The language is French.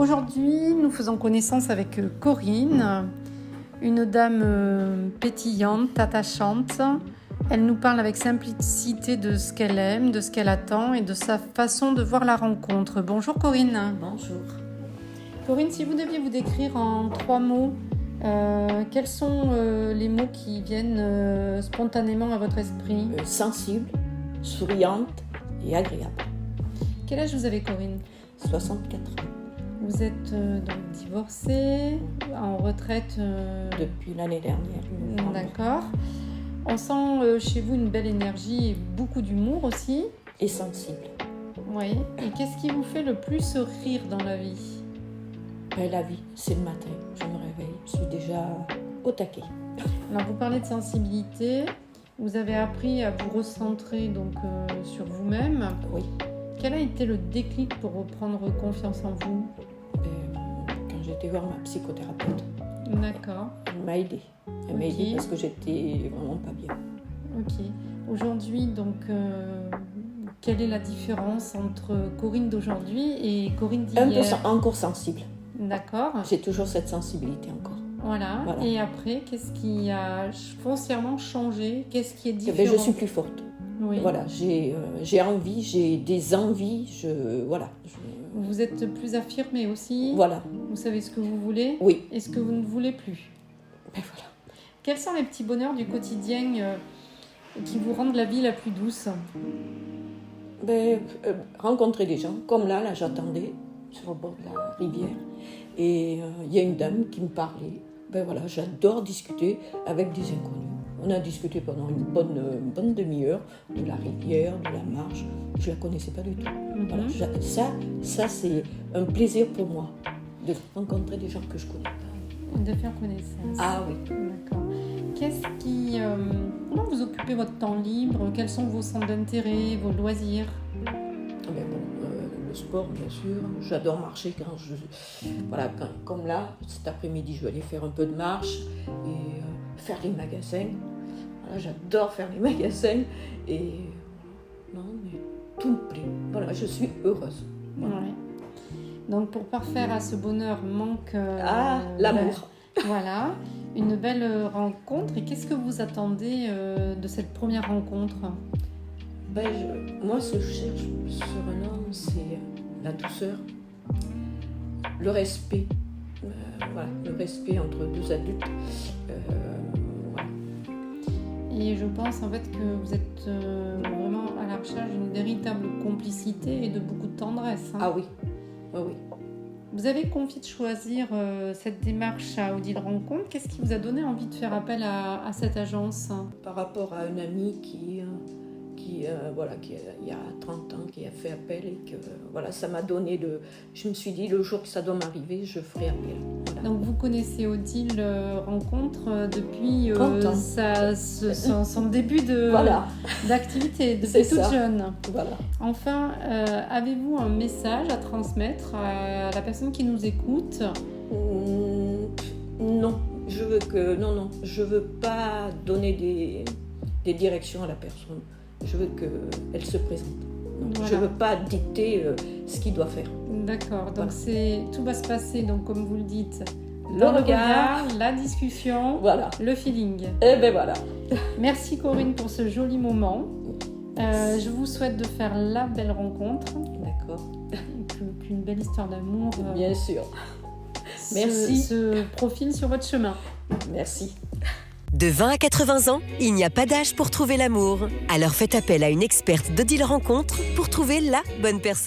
Aujourd'hui, nous faisons connaissance avec Corinne, une dame pétillante, attachante. Elle nous parle avec simplicité de ce qu'elle aime, de ce qu'elle attend et de sa façon de voir la rencontre. Bonjour Corinne. Bonjour. Corinne, si vous deviez vous décrire en 3 mots, quels sont les mots qui viennent spontanément à votre esprit ? Sensible, souriante et agréable. Quel âge vous avez, Corinne ? 64 ans. Vous êtes donc divorcée, en retraite Depuis l'année dernière. D'accord. On sent chez vous une belle énergie et beaucoup d'humour aussi. Et sensible. Oui. Et qu'est-ce qui vous fait le plus rire dans la vie ? La vie, c'est le matin. Je me réveille. Je suis déjà au taquet. Alors, vous parlez de sensibilité. Vous avez appris à vous recentrer donc, sur vous-même. Oui. Quel a été le déclic pour reprendre confiance en vous ? Quand j'étais voir ma psychothérapeute. D'accord. Elle m'a aidée. Elle m'a aidée parce que j'étais vraiment pas bien. Ok. Aujourd'hui, donc, quelle est la différence entre Corinne d'aujourd'hui et Corinne d'hier ? Encore sensible. D'accord. J'ai toujours cette sensibilité encore. Voilà. Et après, qu'est-ce qui a foncièrement changé ? Qu'est-ce qui est différent ? Je suis plus forte. Oui. Voilà, j'ai envie, j'ai des envies. Vous êtes plus affirmée aussi. Voilà. Vous savez ce que vous voulez. Oui. Et ce que vous ne voulez plus. Voilà. Quels sont les petits bonheurs du quotidien qui vous rendent la vie la plus douce ? Rencontrer des gens, comme là j'attendais sur le bord de la rivière. Et il y a une dame qui me parlait. J'adore discuter avec des inconnus. On a discuté pendant une bonne demi-heure de la rivière, de la marche. Je ne la connaissais pas du tout. Mm-hmm. Voilà, ça c'est un plaisir pour moi, de rencontrer des gens que je ne connais pas. De faire connaissance. Ah oui. D'accord. Comment vous occupez votre temps libre ? Quels sont vos centres d'intérêt, vos loisirs ? Le sport, bien sûr. J'adore marcher comme là, cet après-midi, je vais aller faire un peu de marche et faire les magasins. Voilà, j'adore faire les magasins et tout me plaît. Voilà, je suis heureuse. Voilà. Ouais. Donc, pour parfaire à ce bonheur, manque... l'amour. Voilà, une belle rencontre. Et qu'est-ce que vous attendez de cette première rencontre ? Moi, ce que je cherche sur un homme, c'est la douceur, le respect. Le respect entre deux adultes. Voilà. Et je pense en fait que vous êtes vraiment à la recherche d'une véritable complicité et de beaucoup de tendresse. Ah oui, oui. Vous avez confié de choisir cette démarche à Odile Rencontre. Qu'est-ce qui vous a donné envie de faire appel à cette agence ? Par rapport à une amie qui il y a 30 ans, qui a fait appel et que ça m'a donné je me suis dit, le jour que ça doit m'arriver, je ferai appel. Voilà. Donc vous connaissez Odile Rencontre depuis son début d'activité, depuis toute jeune. Voilà. Enfin, avez-vous un message à transmettre à la personne qui nous écoute ? Non, je veux pas donner des directions à la personne. Je veux qu'elle se présente. Voilà. Je ne veux pas dicter ce qu'il doit faire. D'accord, donc tout va se passer, donc, comme vous le dites, le regard, la discussion, le feeling. Et voilà. Merci Corinne pour ce joli moment. Je vous souhaite de faire la belle rencontre. D'accord. Qu'une belle histoire d'amour. Bien sûr. Merci. Se profile sur votre chemin. Merci. De 20 à 80 ans, il n'y a pas d'âge pour trouver l'amour. Alors faites appel à une experte d'Odile Rencontre pour trouver la bonne personne.